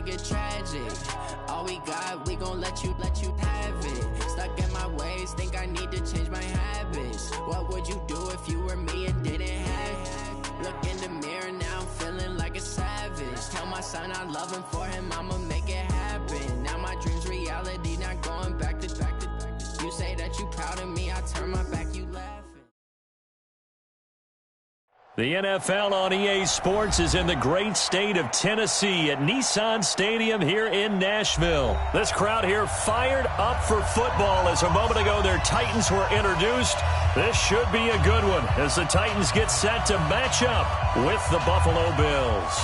make it tragic. All we got, we gon' let you have it. Stuck in my ways, think I need to change my habits. What would you do if you were me and didn't have it? Look in the mirror, now I'm feeling like a savage. Tell my son I love him, for him I'ma make it happen. Now my dream's reality, not going back to. You say that you proud of me, I turn my back, you laughing. The NFL on EA Sports is in the great state of Tennessee at Nissan Stadium here in Nashville. This crowd here fired up for football as a moment ago their Titans were introduced. This should be a good one as the Titans get set to match up with the Buffalo Bills.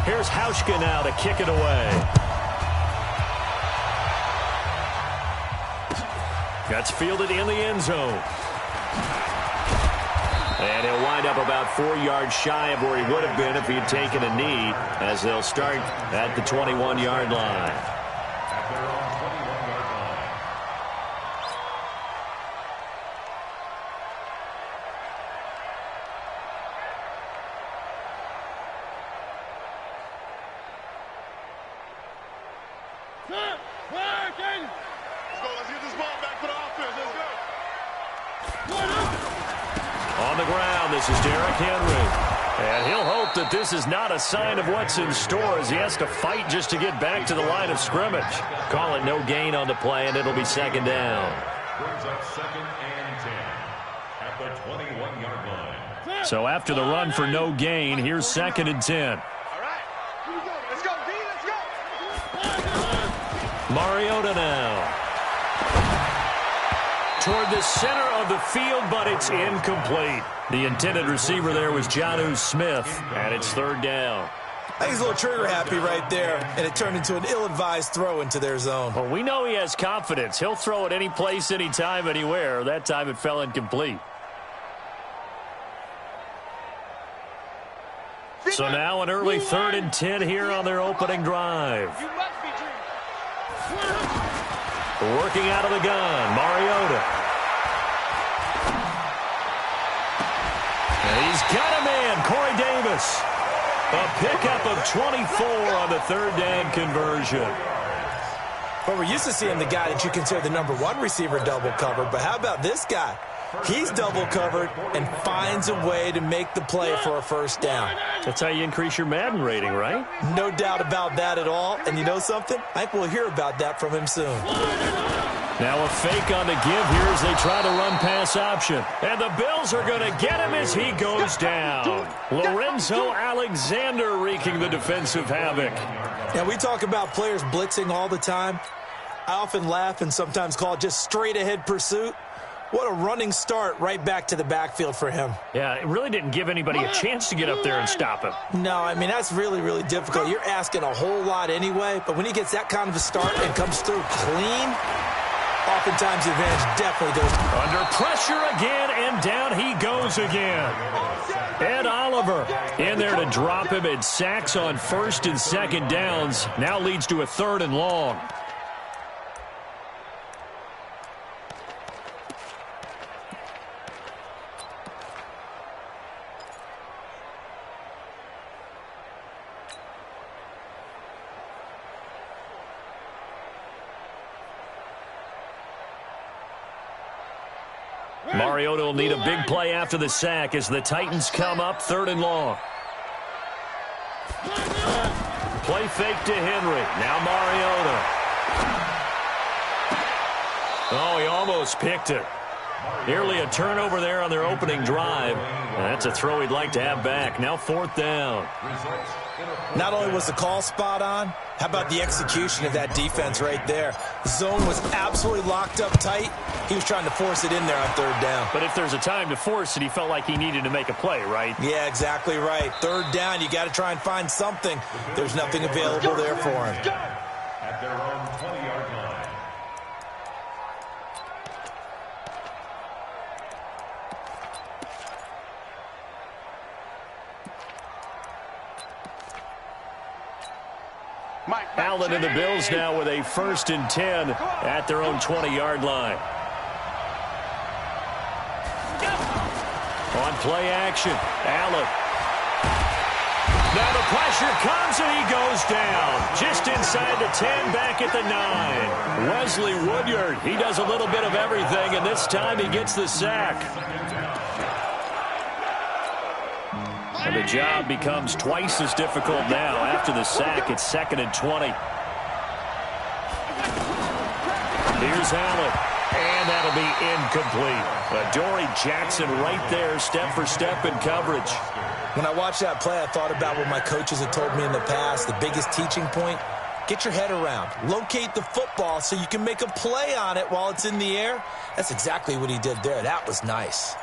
Here's Hauschka now to kick it away. That's fielded in the end zone. And he'll wind up about 4 yards shy of where he would have been if he had taken a knee, as they'll start at the 21-yard line. That this is not a sign of what's in store as he has to fight just to get back to the line of scrimmage. Call it no gain on the play, and it'll be second down. Brings up 2nd and 10 at the 21-yard line. So after the run for no gain, here's 2nd and 10. All right. Here we go. Let's go, D. Let's go. Mariota now. Toward the center of the field, but it's incomplete. The intended receiver there was Jonnu Smith, and it's 3rd down. I think he's a little trigger happy right there, and it turned into an ill-advised throw into their zone. Well, we know he has confidence. He'll throw it any place, anytime, anywhere. That time it fell incomplete. So now an early 3rd and 10 here on their opening drive. Working out of the gun, Mariota. And he's got a man, Corey Davis. A pickup of 24 on the 3rd down conversion. Well, we're used to seeing the guy that you consider the #1 receiver double covered, but how about this guy? He's double covered and finds a way to make the play for a 1st down. That's how you increase your Madden rating, right? No doubt about that at all. And you know something? I think we'll hear about that from him soon. Now a fake on the give here as they try to run pass option. And the Bills are going to get him as he goes down. Lorenzo Alexander wreaking the defensive havoc. Now we talk about players blitzing all the time. I often laugh and sometimes call it just straight ahead pursuit. What a running start right back to the backfield for him. Yeah, it really didn't give anybody a chance to get up there and stop him. No, I mean, that's really, really difficult. You're asking a whole lot anyway, but when he gets that kind of a start and comes through clean, oftentimes the advantage definitely goes. Under pressure again, and down he goes again. Ed Oliver in there to drop him, and sacks on 1st and 2nd downs. Now leads to a 3rd and long. Mariota will need a big play after the sack as the Titans come up 3rd and long. Play fake to Henry. Now Mariota. Oh, he almost picked it. Nearly a turnover there on their opening drive. And that's a throw he'd like to have back. Now 4th down. Not only was the call spot on, how about the execution of that defense right there? The zone was absolutely locked up tight. He was trying to force it in there on 3rd down. But if there's a time to force it, he felt like he needed to make a play, right? Yeah, exactly right. 3rd down, you got to try and find something. There's nothing available there for him. At their own 20-yard line. Allen and the Bills now with a 1st and 10 at their own 20-yard line. On play action, Allen. Now the pressure comes and he goes down. Just inside the 10, back at the 9. Wesley Woodyard, he does a little bit of everything, and this time he gets the sack. And the job becomes twice as difficult now. After the sack, it's 2nd and 20. Here's Allen. And that'll be incomplete. Adoree Jackson right there, step for step in coverage. When I watched that play, I thought about what my coaches had told me in the past. The biggest teaching point, get your head around. Locate the football so you can make a play on it while it's in the air. That's exactly what he did there. That was nice.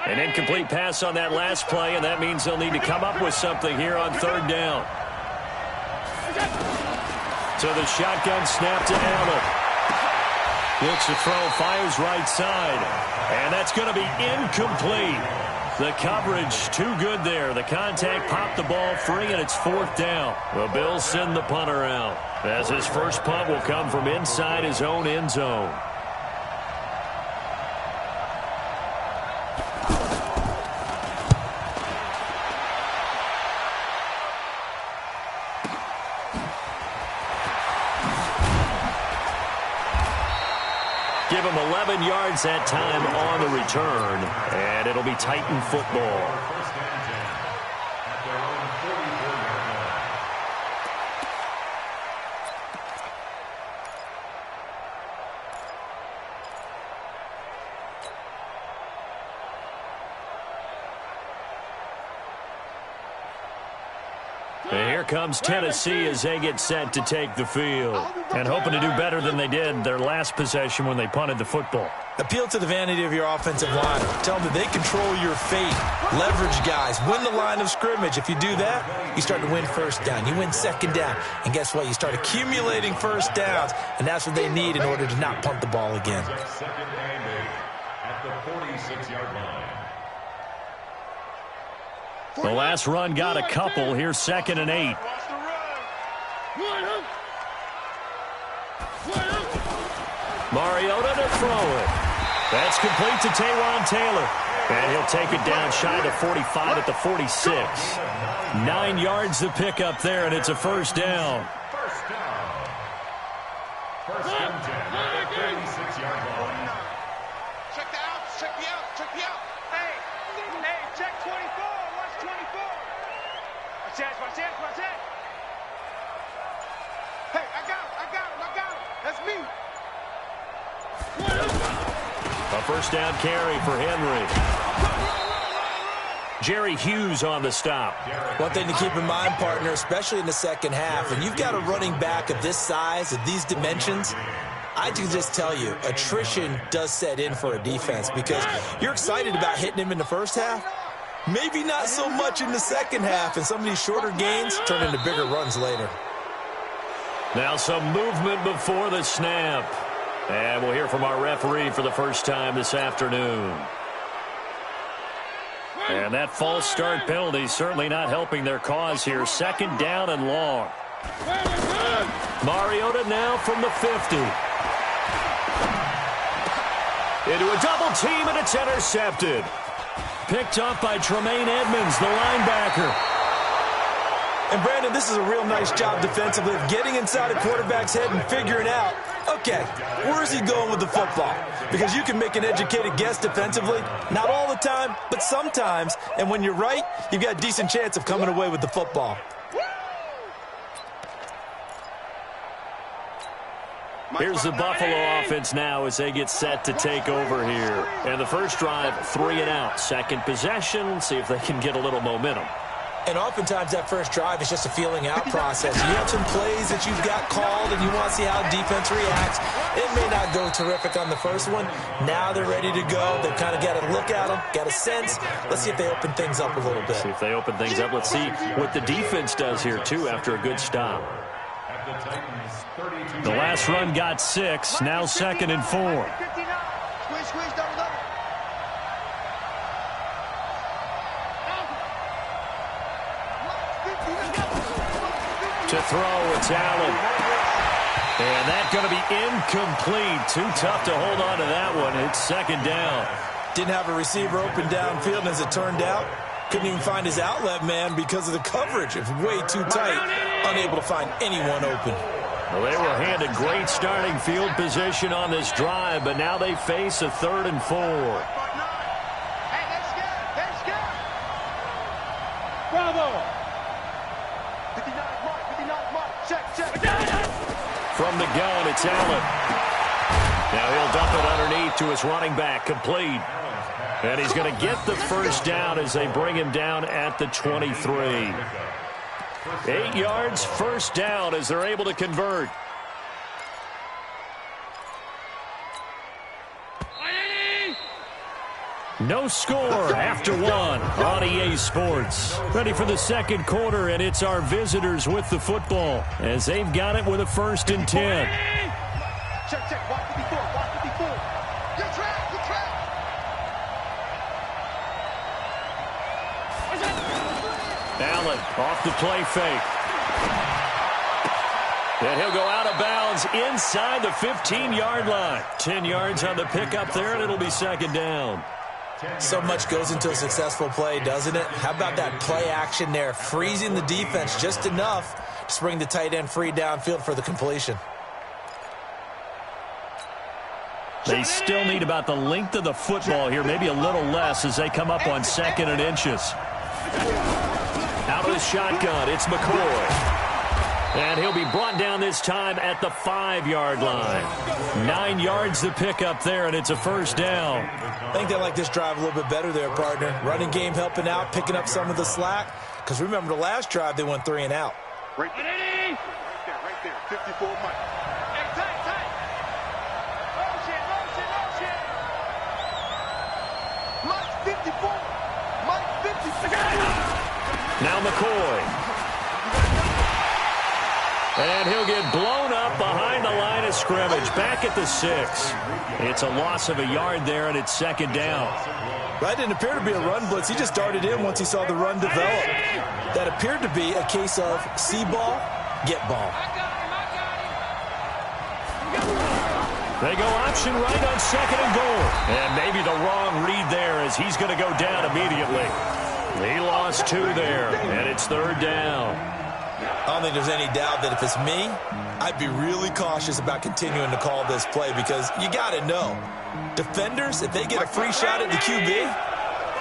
An incomplete pass on that last play, and that means they'll need to come up with something here on 3rd down. So the shotgun snap to Allen. Looks to throw, fires right side. And that's going to be incomplete. The coverage too good there. The contact popped the ball free, and it's 4th down. The Bills send the punter out, as his first punt will come from inside his own end zone. Give him 11 yards that time on the return, and it'll be Titan football. And here comes Tennessee as they get set to take the field, and hoping to do better than they did their last possession when they punted the football. Appeal to the vanity of your offensive line. Tell them that they control your fate. Leverage guys. Win the line of scrimmage. If you do that, you start to win 1st down. You win 2nd down. And guess what? You start accumulating 1st downs, and that's what they need in order to not punt the ball again. At the 46-yard line. The last run got a couple. Here's 2nd and 8. Mariota to throw it. That's complete to Taywan Taylor. And he'll take it down shy of the 45 at the 46. 9 yards to pick up there, and it's a 1st down. First down. 1st and 10 at the 36-yard line. Check the outs, check the outs, check the outs. Hey, check 24. Watch 24. Watch that. Hey, I got him. That's me. A 1st down carry for Henry. Jerry Hughes on the stop. One thing to keep in mind, partner, especially in the 2nd half, when you've got a running back of this size, of these dimensions, I can just tell you, attrition does set in for a defense because you're excited about hitting him in the 1st half. Maybe not so much in the 2nd half, and some of these shorter gains turn into bigger runs later. Now some movement before the snap. And we'll hear from our referee for the first time this afternoon. And that false start penalty certainly not helping their cause here. 2nd down and long. Mariota now from the 50. Into a double team, and it's intercepted. Picked up by Tremaine Edmonds, the linebacker. And, Brandon, this is a real nice job defensively of getting inside a quarterback's head and figuring out, okay, where's he going with the football? Because you can make an educated guess defensively. Not all the time, but sometimes. And when you're right, you've got a decent chance of coming away with the football. Here's the Buffalo offense now as they get set to take over here. And the first drive, 3 and out. Second possession, see if they can get a little momentum. And oftentimes that first drive is just a feeling out process. You have some plays that you've got called and you want to see how defense reacts. It may not go terrific on the first one. Now they're ready to go. They've kind of got a look at them, got a sense. Let's see if they open things up a little bit. See if they open things up. Let's see what the defense does here, too, after a good stop. The last run got 6. Now 2nd and 4. Squeeze, double. To throw, it's Allen. And that's going to be incomplete. Too tough to hold on to that one. It's second down. Didn't have a receiver open downfield, and as it turned out, couldn't even find his outlet man because of the coverage. It was way too tight, unable to find anyone open. Well, they were handed great starting field position on this drive, but now they face a 3rd and 4. Hey, let's go. Bravo. 59 mark. Check. From the gun, it's Allen. Now he'll dump it underneath to his running back, complete. And he's going to get the first down as they bring him down at the 23. 8 yards, first down as they're able to convert. No score after one on EA Sports. Ready for the second quarter, and it's our visitors with the football as they've got it with a 1st and 10. Check. Watch 54. Good track. Allen off the play fake. And he'll go out of bounds inside the 15-yard line. 10 yards on the pickup there, and it'll be second down. So much goes into a successful play, doesn't it? How about that play action there, freezing the defense just enough to bring the tight end free downfield for the completion. They still need about the length of the football here, maybe a little less as they come up on 2nd and inches. Out of the shotgun, it's McCoy. And he'll be brought down this time at the 5-yard line. 9 yards to pick up there, and it's a first down. I think they like this drive a little bit better there, partner. Running game helping out, picking up some of the slack. Because remember, the last drive, they went 3 and out. Right there. 54 Mike. Hey, tight. Motion. Mike 54. Mike 54. Now McCoy. And he'll get blown up behind the line of scrimmage, back at the 6. It's a loss of a yard there, and it's second down. That didn't appear to be a run blitz. He just darted in once he saw the run develop. That appeared to be a case of see ball, get ball. They go option right on 2nd and goal. And maybe the wrong read there as he's going to go down immediately. He lost 2 there, and it's 3rd down. I don't think there's any doubt that if it's me, I'd be really cautious about continuing to call this play because you got to know, defenders, if they get a free shot at the QB,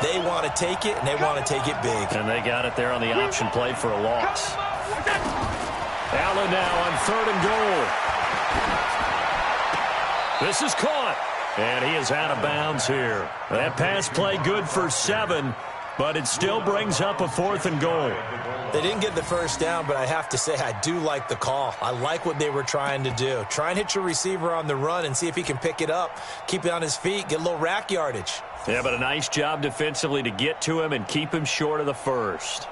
they want to take it, and they want to take it big. And they got it there on the option play for a loss. Allen now on 3rd and goal. This is caught, and he is out of bounds here. That pass play good for 7, but it still brings up a 4th and goal. They didn't get the first down, but I have to say I do like the call. I like what they were trying to do. Try and hit your receiver on the run and see if he can pick it up, keep it on his feet, get a little rack yardage. Yeah, but a nice job defensively to get to him and keep him short of the first.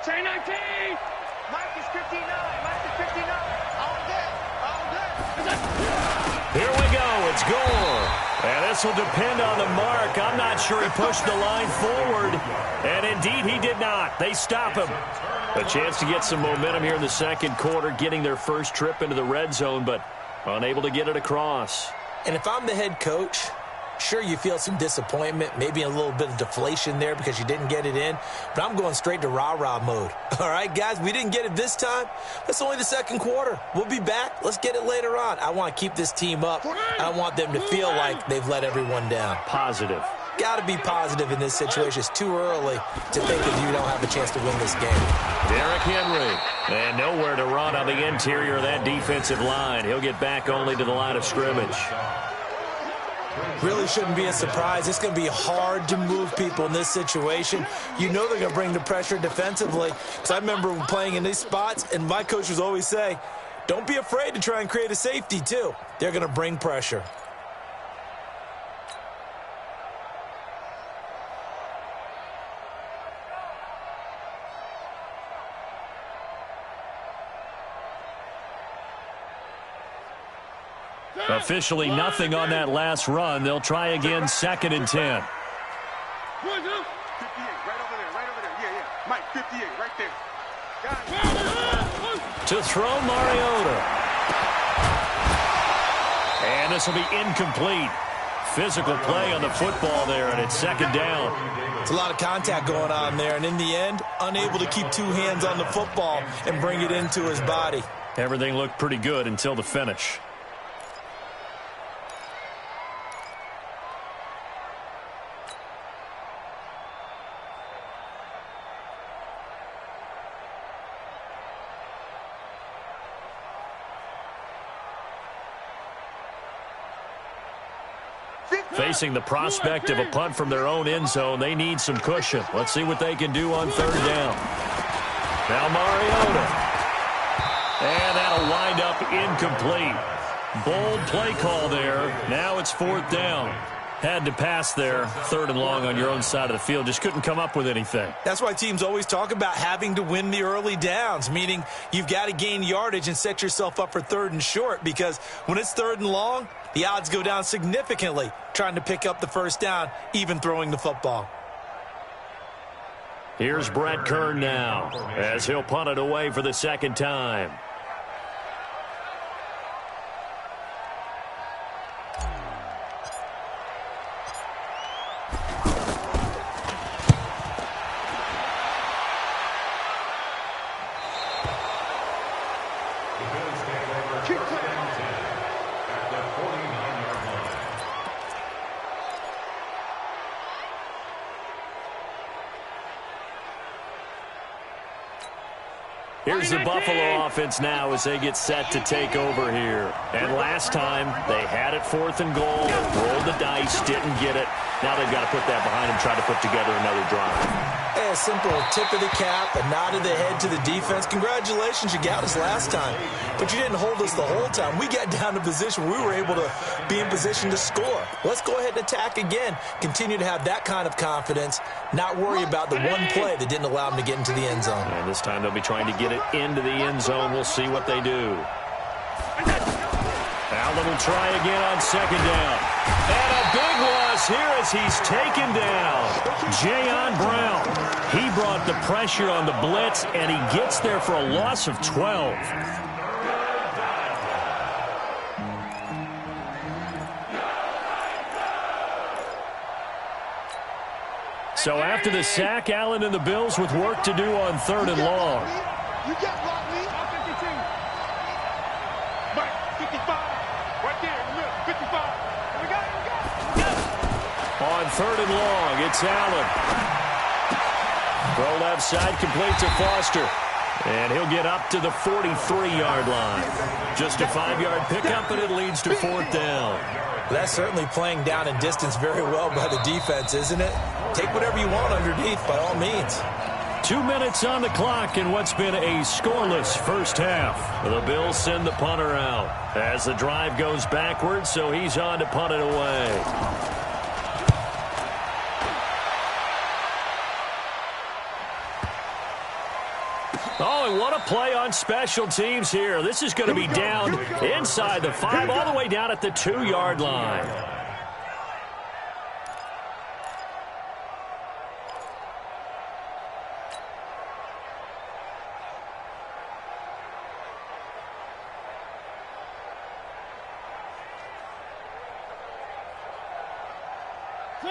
Say 19. Mike is 59. All good. Here we go. It's Gore. And this will depend on the mark. I'm not sure he pushed the line forward. And indeed, he did not. They stop him. A chance to get some momentum here in the second quarter, getting their first trip into the red zone, but unable to get it across. And if I'm the head coach, sure, you feel some disappointment, maybe a little bit of deflation there because you didn't get it in, but I'm going straight to rah-rah mode. All right, guys, we didn't get it this time. That's only the second quarter. We'll be back. Let's get it later on. I want to keep this team up. I want them to feel like they've let everyone down. Positive. Got to be positive in this situation. It's too early to think that you don't have a chance to win this game. Derrick Henry. And nowhere to run on the interior of that defensive line. He'll get back only to the line of scrimmage. Really shouldn't be a surprise. It's going to be hard to move people in this situation. You know they're going to bring the pressure defensively. Because I remember playing in these spots, and my coaches always say, don't be afraid to try and create a safety, too. They're going to bring pressure. Officially nothing on that last run. They'll try again, 2nd and 10. 58, right over there, right over there. Yeah. Mike, 58, right there. To throw, Mariota. And this will be incomplete. Physical play on the football there, and it's 2nd down. It's a lot of contact going on there, and in the end, unable to keep 2 hands on the football and bring it into his body. Everything looked pretty good until the finish. Facing the prospect of a punt from their own end zone, they need some cushion. Let's see what they can do on 3rd down. Now Mariota. And that'll wind up incomplete. Bold play call there. Now it's 4th down. Had to pass there. 3rd and long on your own side of the field. Just couldn't come up with anything. That's why teams always talk about having to win the early downs, meaning you've got to gain yardage and set yourself up for 3rd and short, because when it's 3rd and long, the odds go down significantly trying to pick up the 1st down, even throwing the football. Here's Brett Kern now as he'll punt it away for the 2nd time. Here's the Buffalo offense now as they get set to take over here. And last time, they had it 4th and goal, rolled the dice, didn't get it. Now they've got to put that behind them, try to put together another drive. A simple tip of the cap, a nod of the head to the defense. Congratulations, you got us last time. But you didn't hold us the whole time. We got down to position where we were able to be in position to score. Let's go ahead and attack again. Continue to have that kind of confidence, not worry about the one play that didn't allow them to get into the end zone. And this time they'll be trying to get it into the end zone. We'll see what they do. Allen will try again on 2nd down. And a big loss here as he's taken down. Jayon Brown. He brought the pressure on the blitz, and he gets there for a loss of 12. So after the sack, Allen and the Bills with work to do on 3rd and long. You just blocked me. 52. Mike, 55. Right there in the middle. 55. We got it. On 3rd and long, it's Allen. Throw left side, complete to Foster. And he'll get up to the 43-yard line. Just a 5-yard pickup, and it leads to 4th down. That's certainly playing down in distance very well by the defense, isn't it? Take whatever you want underneath, by all means. 2 minutes on the clock in what's been a scoreless first half. The Bills send the punter out as the drive goes backwards, so he's on to punt it away. Oh, and what a play on special teams here. This is going to be down inside the 5, all the way down at the 2-yard line.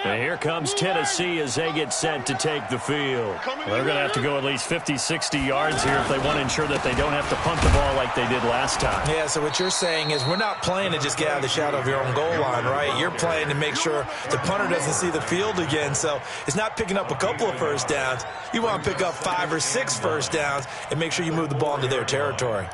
And here comes Tennessee as they get set to take the field. They're going to have to go at least 50, 60 yards here if they want to ensure that they don't have to punt the ball like they did last time. Yeah, so what you're saying is we're not playing to just get out of the shadow of your own goal line, right? You're playing to make sure the punter doesn't see the field again. So it's not picking up a couple of first downs. You want to pick up 5 or 6 first downs and make sure you move the ball into their territory.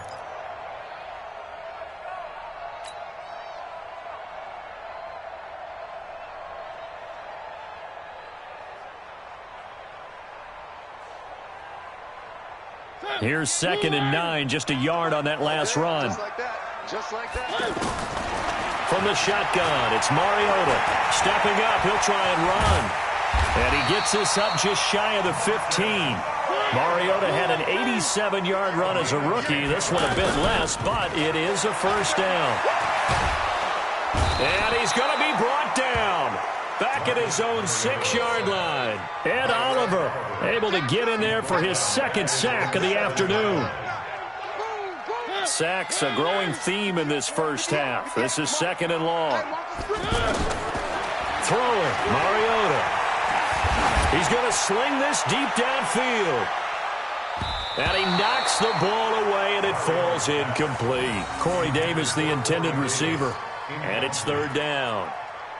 Here's 2nd and 9, just a yard on that last run. Just like that. Just like that. From the shotgun, it's Mariota. Stepping up, he'll try and run. And he gets this up just shy of the 15. Mariota had an 87-yard run as a rookie. This one a bit less, but it is a first down. And he's going to be brought down. Back at his own 6-yard line. Ed Oliver able to get in there for his second sack of the afternoon. Sacks a growing theme in this first half. This is 2nd and long. Throwing, Mariota. He's going to sling this deep downfield. And he knocks the ball away, and it falls incomplete. Corey Davis, the intended receiver. And it's 3rd down.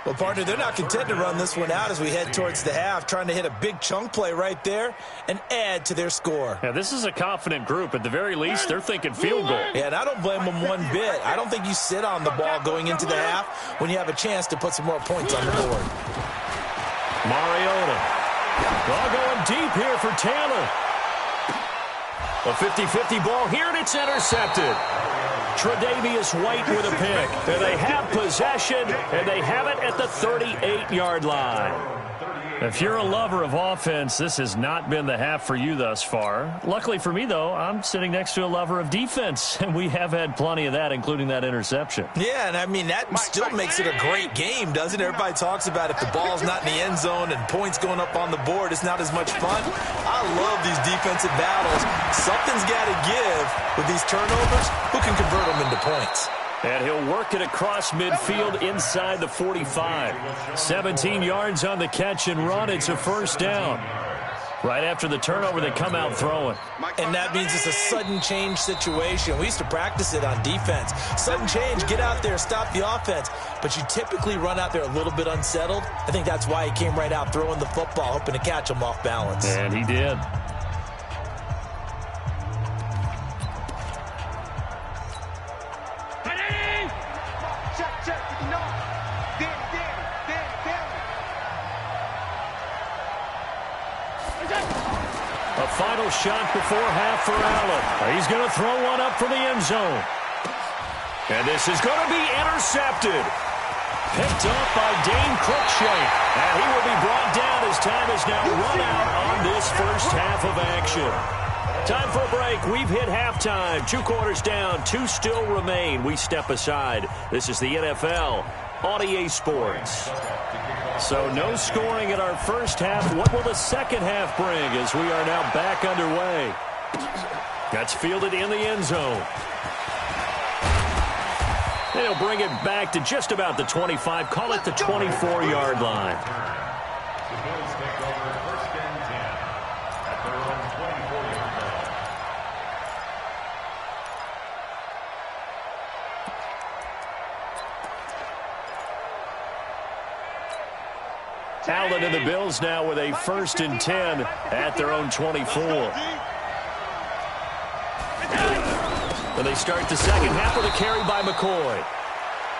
Well, partner, they're not content to run this one out as we head towards the half, trying to hit a big chunk play right there and add to their score. Yeah, this is a confident group. At the very least, they're thinking field goal. Yeah, and I don't blame them one bit. I don't think you sit on the ball going into the half when you have a chance to put some more points on the board. Mariota. Ball going deep here for Taylor. A 50-50 ball here, and it's intercepted. Tre'Davious White with a pick. And they have possession, and they have it at the 38-yard line. If you're a lover of offense, this has not been the half for you thus far. Luckily for me, though, I'm sitting next to a lover of defense, and we have had plenty of that, including that interception. Yeah, and I mean, that still makes it a great game, doesn't it? Everybody talks about if the ball's not in the end zone and points going up on the board, it's not as much fun. I love these defensive battles. Something's got to give with these turnovers. Who can convert them into points? And he'll work it across midfield inside the 45. 17 yards on the catch and run. It's a 1st down. Right after the turnover, they come out throwing. And that means it's a sudden change situation. We used to practice it on defense. Sudden change, get out there, stop the offense. But you typically run out there a little bit unsettled. I think that's why he came right out throwing the football, hoping to catch him off balance. And he did. A final shot before half for Allen. He's going to throw one up for the end zone. And this is going to be intercepted. Picked up by Dane Cruikshank. And he will be brought down as time is now run out on this first half of action. Time for a break. We've hit halftime. 2 quarters down. 2 still remain. We step aside. This is the NFL on EA Sports. So no scoring in our first half. What will the second half bring as we are now back underway? That's fielded in the end zone. They'll bring it back to just about the 25. Call it the 24-yard line. The Bills take over 1st and 10 at their own 24-yard line. Allen and the Bills now with a 1st and 10 at their own 24. And they start the second half with a carry by McCoy.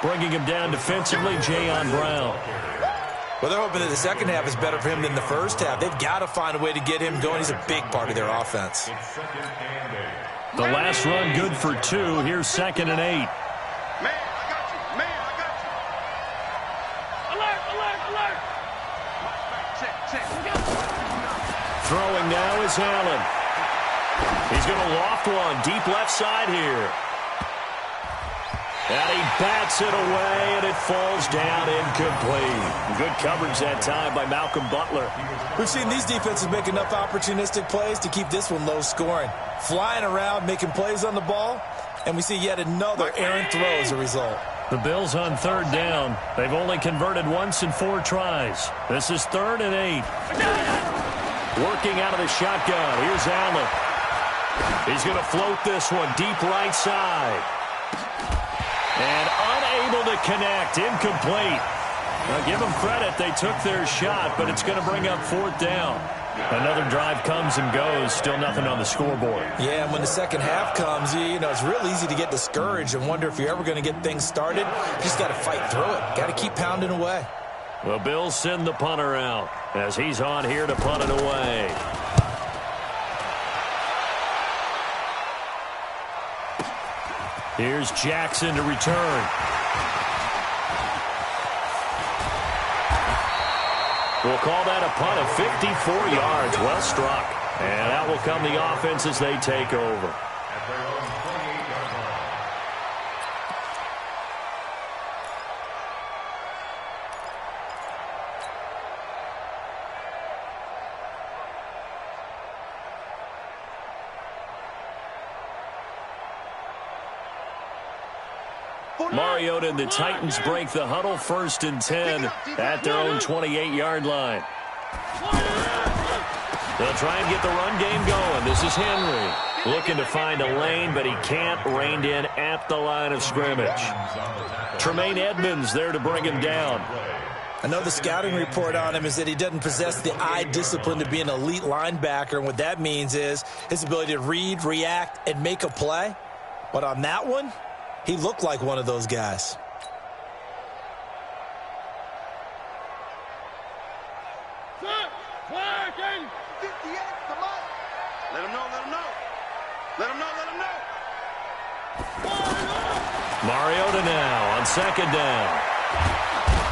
Bringing him down defensively, Jayon Brown. Well, they're hoping that the second half is better for him than the first half. They've got to find a way to get him going. He's a big part of their offense. The last run good for 2. Here's 2nd and 8. Throwing now is Allen. He's going to loft one deep left side here. And he bats it away, and it falls down incomplete. Good coverage that time by Malcolm Butler. We've seen these defenses make enough opportunistic plays to keep this one low scoring. Flying around, making plays on the ball, and we see yet another errant throw as a result. The Bills on 3rd down. They've only converted once in 4 tries. This is 3rd and 8. Working out of the shotgun. Here's Allen. He's going to float this one deep right side. And unable to connect. Incomplete. Now, give them credit. They took their shot, but it's going to bring up 4th down. Another drive comes and goes. Still nothing on the scoreboard. Yeah, and when the second half comes, you know, it's real easy to get discouraged and wonder if you're ever going to get things started. You just got to fight through it. Got to keep pounding away. The Bills send the punter out as he's on here to punt it away. Here's Jackson to return. We'll call that a punt of 54 yards. Well struck. And out will come the offense as they take over. At their own 28-yard line. Mariota and the Titans break the huddle, 1st and 10 at their own 28-yard line. They'll try and get the run game going. This is Henry looking to find a lane, but he can't. Reined in at the line of scrimmage. Tremaine Edmonds there to bring him down. I know the scouting report on him is that he doesn't possess the eye discipline to be an elite linebacker, and what that means is his ability to read, react, and make a play. But on that one, he looked like one of those guys. Let him know, let him know. Let him know, let him know. Mariota now on 2nd down.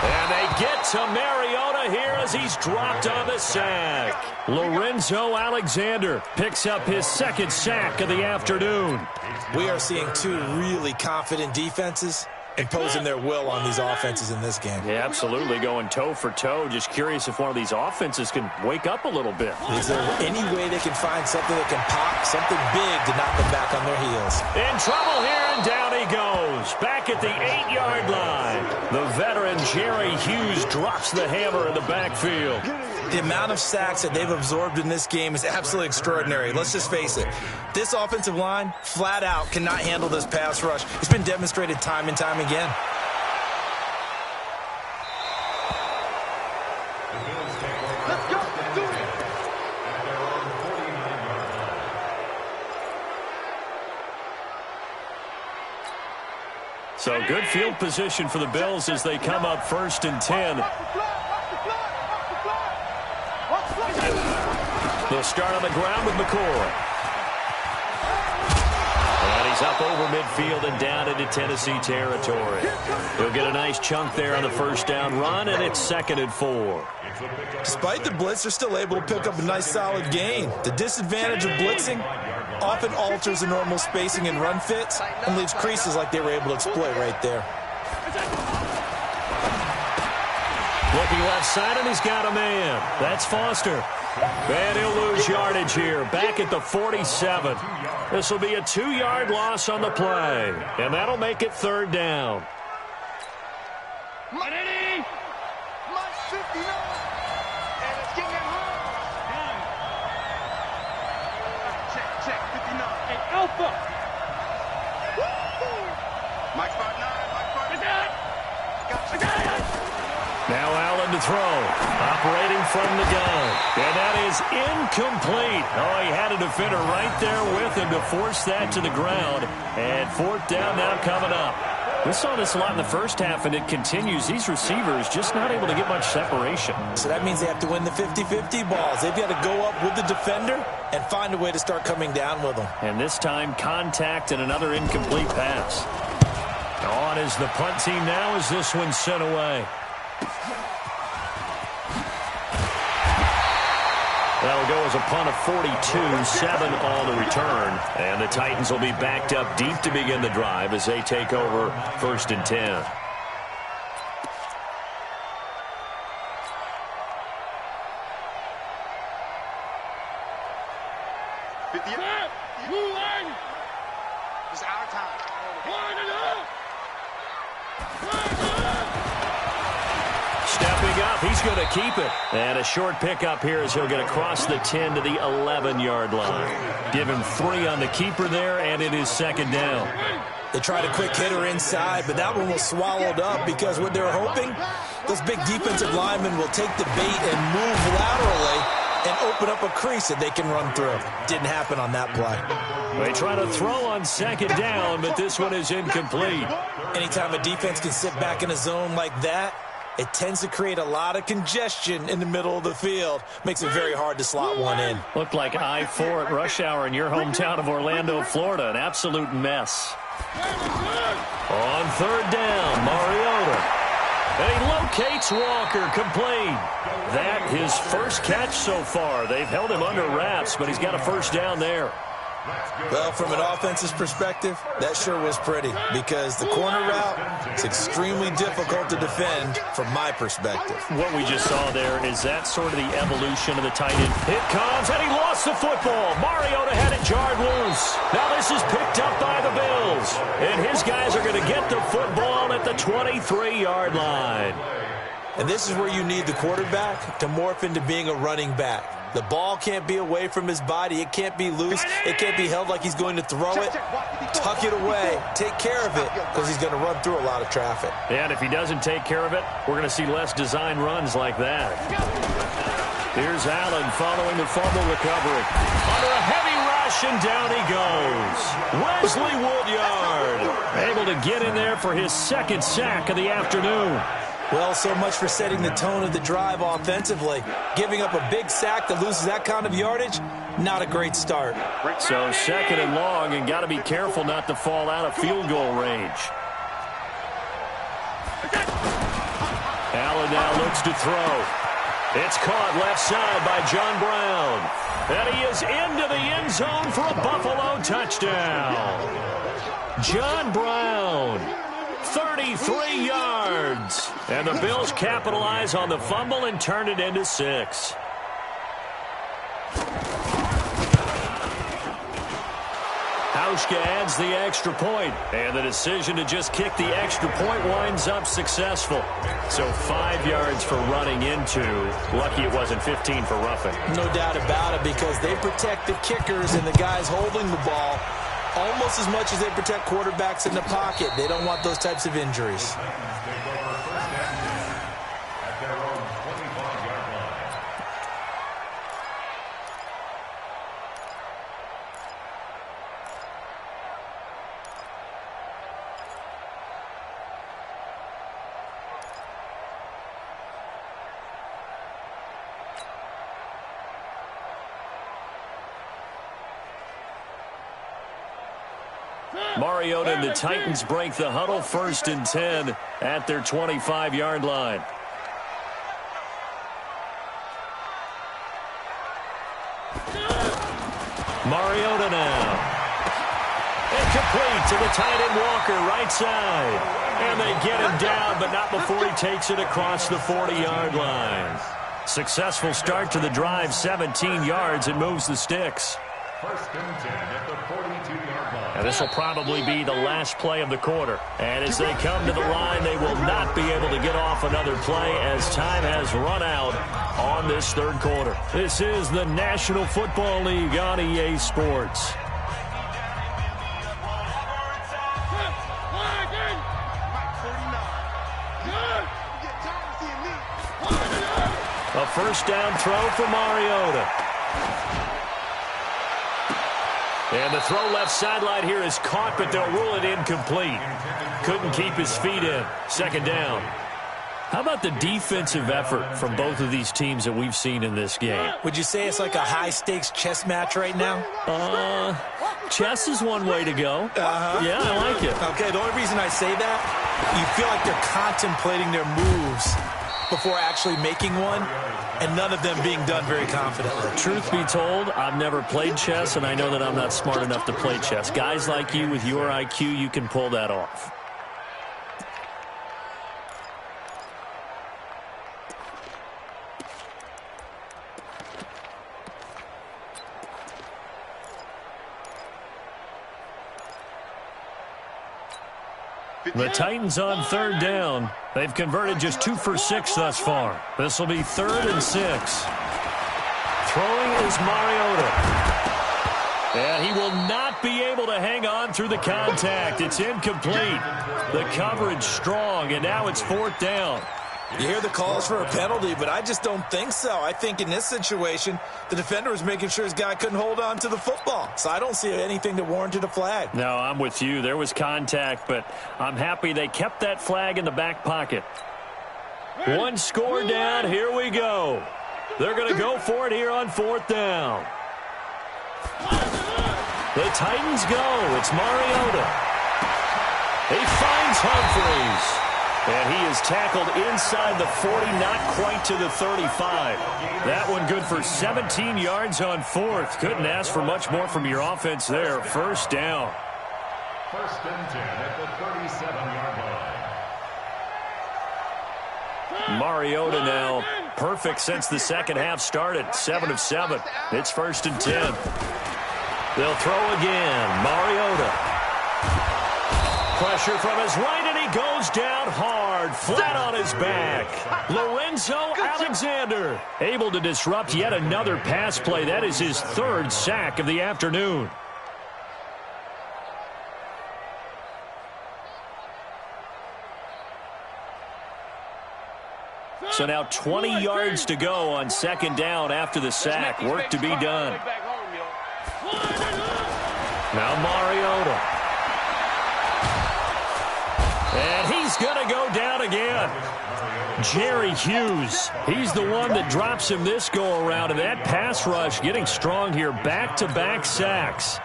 And they get to Mariota here as he's dropped on the sack. Lorenzo Alexander picks up his 2nd sack of the afternoon. We are seeing two really confident defenses imposing their will on these offenses in this game. Yeah, absolutely, going toe for toe. Just curious if one of these offenses can wake up a little bit. Is there any way they can find something that can pop, something big to knock them back on their heels? In trouble here, and down he goes. Back at the 8-yard line. The veteran Jerry Hughes drops the hammer in the backfield. The amount of sacks that they've absorbed in this game is absolutely extraordinary. Let's just face it. This offensive line, flat out, cannot handle this pass rush. It's been demonstrated time and time again. Let's go, let's do it. So good field position for the Bills as they come up 1st and 10. They'll start on the ground with McCoy. And he's up over midfield and down into Tennessee territory. He'll get a nice chunk there on the 1st down run, and it's 2nd and 4. Despite the blitz, they're still able to pick up a nice solid gain. The disadvantage of blitzing often alters the normal spacing and run fits and leaves creases like they were able to exploit right there. Looking left side, and he's got a man. That's Foster. And he'll lose yardage here, back at the 47. This will be a 2-yard loss on the play, and that'll make it 3rd down. Ready? Mike 59. And it's getting it home. Check, 59. Hey, Alpha. Mike 59, Mike 59. Now Allen to throw, operating from the gun, and that is incomplete. Oh, he had a defender right there with him to force that to the ground, and 4th down now coming up. We saw this a lot in the 1st half, and it continues. These receivers just not able to get much separation. So that means they have to win the 50-50 balls. They've got to go up with the defender and find a way to start coming down with them. And this time, contact and another incomplete pass. On is the punt team now as this one's sent away. That'll go as a punt of 42, 7 on the return. And the Titans will be backed up deep to begin the drive as they take over 1st and 10. It's our time. Stepping up, he's going to keep it. And a short pickup here as he'll get across the 10 to the 11-yard line. Give him 3 on the keeper there, and it is 2nd down. They tried a quick hitter inside, but that one was swallowed up because what they're hoping, those big defensive linemen will take the bait and move laterally and open up a crease that they can run through. Didn't happen on that play. They try to throw on 2nd down, but this one is incomplete. Anytime a defense can sit back in a zone like that, it tends to create a lot of congestion in the middle of the field. Makes it very hard to slot one in. Looked like I-4 at rush hour in your hometown of Orlando, Florida. An absolute mess. On 3rd down, Mariota. And he locates Walker, complete. That his first catch so far. They've held him under wraps, but he's got a 1st down there. Well, from an offensive perspective, that sure was pretty because the corner route is extremely difficult to defend from my perspective. What we just saw there is that sort of the evolution of the tight end. It comes, and he lost the football. Mariota had it jarred loose. Now this is picked up by the Bills, and his guys are going to get the football at the 23-yard line. And this is where you need the quarterback to morph into being a running back. The ball can't be away from his body. It can't be loose. It can't be held like he's going to throw it. Tuck it away. Take care of it because he's going to run through a lot of traffic. And if he doesn't take care of it, we're going to see less design runs like that. Here's Allen following the fumble recovery. Under a heavy rush, and down he goes. Wesley Woodyard able to get in there for his second sack of the afternoon. Well, so much for setting the tone of the drive offensively. Giving up a big sack that loses that kind of yardage, not a great start. So second and long, and got to be careful not to fall out of field goal range. Allen now looks to throw. It's caught left side by John Brown. And he is into the end zone for a Buffalo touchdown. John Brown. 33 yards. And the Bills capitalize on the fumble and turn it into 6. Hauschka adds the extra point, and the decision to just kick the extra point winds up successful. So 5 yards for running into. Lucky it wasn't 15 for roughing. No doubt about it, because they protect the kickers and the guys holding the ball almost as much as they protect quarterbacks in the pocket. They don't want those types of injuries. Mariota and the Titans break the huddle, 1st and 10 at their 25-yard line. Mariota now. Incomplete to the tight end Walker, right side. And they get him down, but not before he takes it across the 40-yard line. Successful start to the drive, 17 yards, and moves the sticks. 1st and 10 at the 42-yard line. And this will probably be the last play of the quarter. And as they come to the line, they will not be able to get off another play as time has run out on this 3rd quarter. This is the National Football League on EA Sports. A 1st down throw for Mariota. And the throw left sideline here is caught, but they'll rule it incomplete. Couldn't keep his feet in. 2nd down. How about the defensive effort from both of these teams that we've seen in this game? Would you say it's like a high-stakes chess match right now? Chess is one way to go. Yeah, I like it. Okay, the only reason I say that, you feel like they're contemplating their moves before actually making one, and none of them being done very confidently. Truth be told, I've never played chess, and I know that I'm not smart enough to play chess. Guys like you with your IQ, you can pull that off. The Titans on 3rd down. They've converted just 2 for 6 thus far. This will be 3rd and 6. Throwing is Mariota. And he will not be able to hang on through the contact. It's incomplete. The coverage strong, and now it's 4th down. You hear the calls for a penalty, but I just don't think so. I think in this situation, the defender was making sure his guy couldn't hold on to the football. So I don't see anything that warranted a flag. No, I'm with you. There was contact, but I'm happy they kept that flag in the back pocket. 1 score down. Here we go. They're going to go for it here on 4th down. The Titans go. It's Mariota. He finds Humphries. And he is tackled inside the 40, not quite to the 35. That one good for 17 yards on fourth. Couldn't ask for much more from your offense there. First down. First and 10 at the 37-yard line. Mariota now perfect since the second half started. 7 of 7. It's first and 10. They'll throw again. Mariota. Pressure from his right, and he goes down hard, flat on his back. Lorenzo Alexander able to disrupt yet another pass play. That is his third sack of the afternoon. So now 20 yards to go on second down after the sack. Work to be done. Now Mariota. And he's going to go down again. Jerry Hughes, he's the one that drops him this go-around. And that pass rush getting strong here. Back-to-back sacks.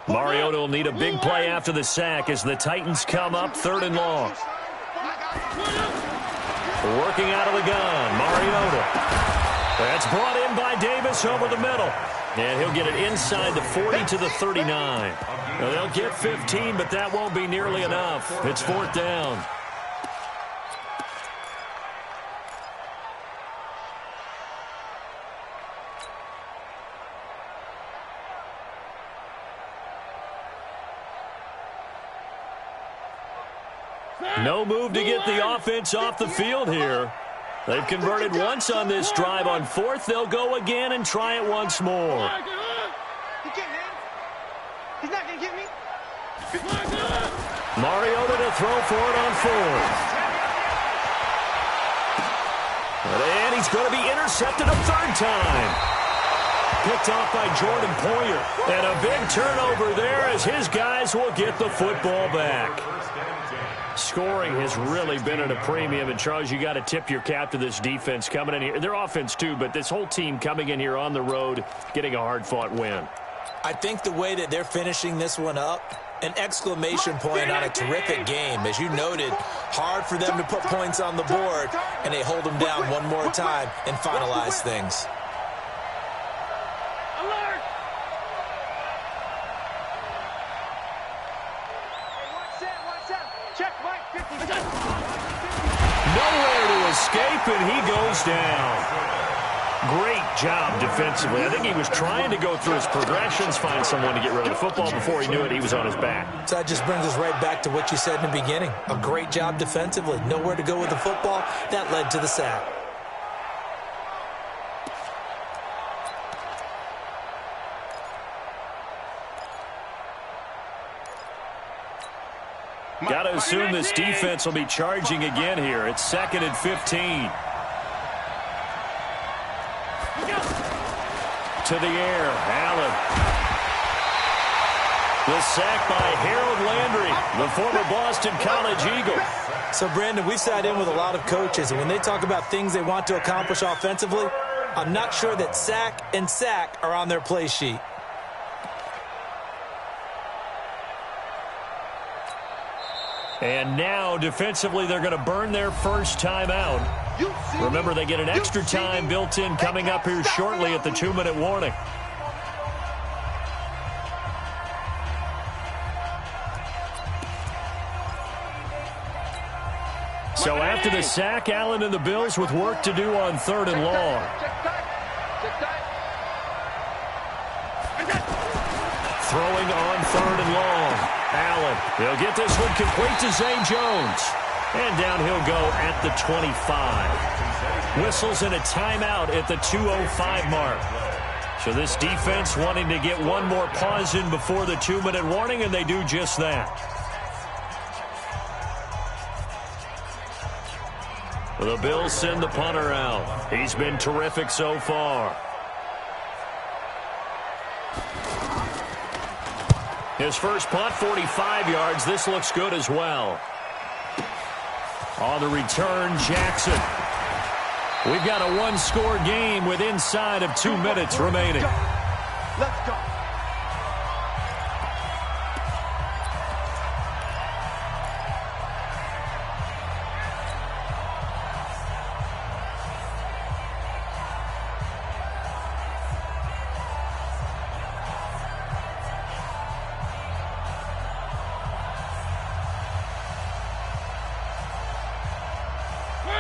Mariota will need a big play after the sack as the Titans come up 3rd and long. Working out of the gun, Mariota. That's brought in by Davis over the middle. And he'll get it inside the 40 to the 39. Now, they'll get 15, but that won't be nearly enough. It's 4th down. No move to get the offense off the field here. They've converted once on this drive. On 4th, they'll go again and try it once more. He's not going to get me. Mariota to throw for it on 4th. And he's going to be intercepted a 3rd time. Picked off by Jordan Poyer. And a big turnover there as his guys will get the football back. Scoring has really been at a premium, and Charles, you got to tip your cap to this defense coming in here. Their offense too, but this whole team coming in here on the road, getting a hard-fought win. I think the way that they're finishing this one up, an exclamation point on a terrific game. As you noted, hard for them to put points on the board, and they hold them down one more time and finalize things. Nowhere to escape, and he goes down. Great job defensively. I think he was trying to go through his progressions, find someone to get rid of the football. Before he knew it, he was on his back. So that just brings us right back to what you said in the beginning. A great job defensively. Nowhere to go with the football. That led to the sack. Got to assume this defense will be charging again here. It's 2nd and 15. To the air, Allen. The sack by Harold Landry, the former Boston College Eagle. So, Brandon, we've sat in with a lot of coaches, and when they talk about things they want to accomplish offensively, I'm not sure that sack and sack are on their play sheet. And now, defensively, they're going to burn their first timeout. Remember, they get an extra time built in coming up here shortly at the 2-minute warning. So after the sack, Allen and the Bills with work to do on 3rd and long. Throwing on 3rd and long. Allen, they'll get this one complete to Zay Jones. And down he'll go at the 25. Whistles and a timeout at the 2:05 mark. So this defense wanting to get one more pause in before the 2-minute warning, and they do just that. The Bills send the punter out. He's been terrific so far. His first punt, 45 yards. This looks good as well. On the return, Jackson. We've got a one-score game with inside of 2 minutes remaining. Let's go.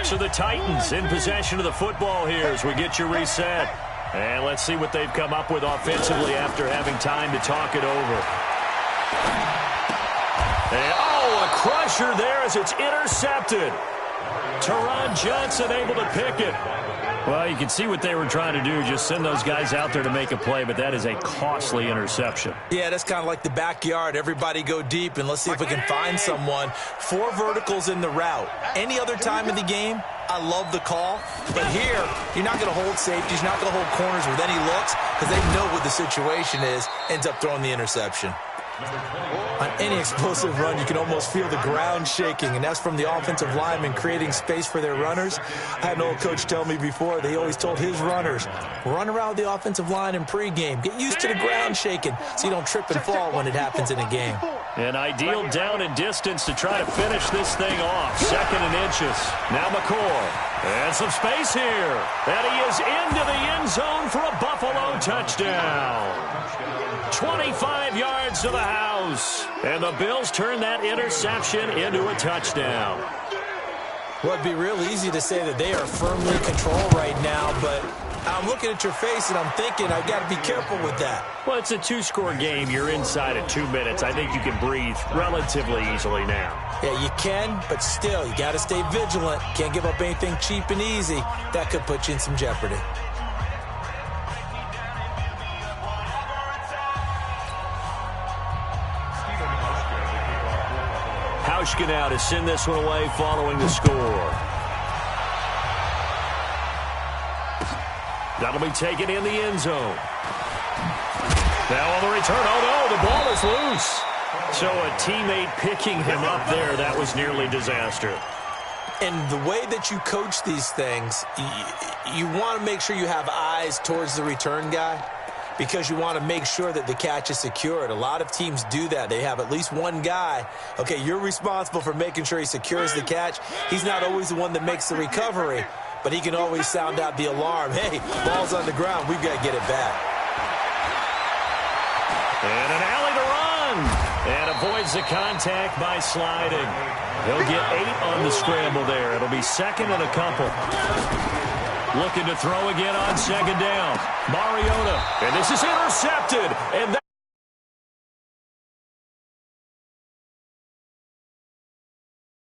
So the Titans in possession of the football here as we get you reset. And let's see what they've come up with offensively after having time to talk it over. And, oh, a crusher there as it's intercepted. Teron Johnson able to pick it. Well, you can see what they were trying to do, just send those guys out there to make a play, but that is a costly interception. Yeah, that's kind of like the backyard. Everybody go deep, and let's see if we can find someone. 4 verticals in the route. Any other time in the game, I love the call. But here, you're not going to hold safeties, you're not going to hold corners with any looks because they know what the situation is, ends up throwing the interception. On any explosive run, you can almost feel the ground shaking, and that's from the offensive linemen creating space for their runners. I had an old coach tell me before, they always told his runners, run around the offensive line in pregame. Get used to the ground shaking so you don't trip and fall when it happens in a game. An ideal down and distance to try to finish this thing off. 2nd and inches. Now McCoy. And some space here. And he is into the end zone for a Buffalo touchdown. 25 yards to the house. And the Bills turn that interception into a touchdown. Well, it'd be real easy to say that they are firmly in control right now, but I'm looking at your face and I'm thinking I've got to be careful with that. Well, it's a 2-score game. You're inside of 2 minutes. I think you can breathe relatively easily now. Yeah, you can, but still, you got to stay vigilant. Can't give up anything cheap and easy. That could put you in some jeopardy. Hauschka now to send this one away following the score. That'll be taken in the end zone. Now on the return, oh no, the ball is loose. So a teammate picking him up there, that was nearly disaster. And the way that you coach these things, you want to make sure you have eyes towards the return guy because you want to make sure that the catch is secured. A lot of teams do that. They have at least one guy. Okay, you're responsible for making sure he secures the catch. He's not always the one that makes the recovery, but he can always sound out the alarm. Hey, ball's on the ground. We've got to get it back. And an alley to run. And avoids the contact by sliding. He'll get 8 on the scramble there. It'll be 2nd and a couple. Looking to throw again on 2nd down. Mariota. And this is intercepted. And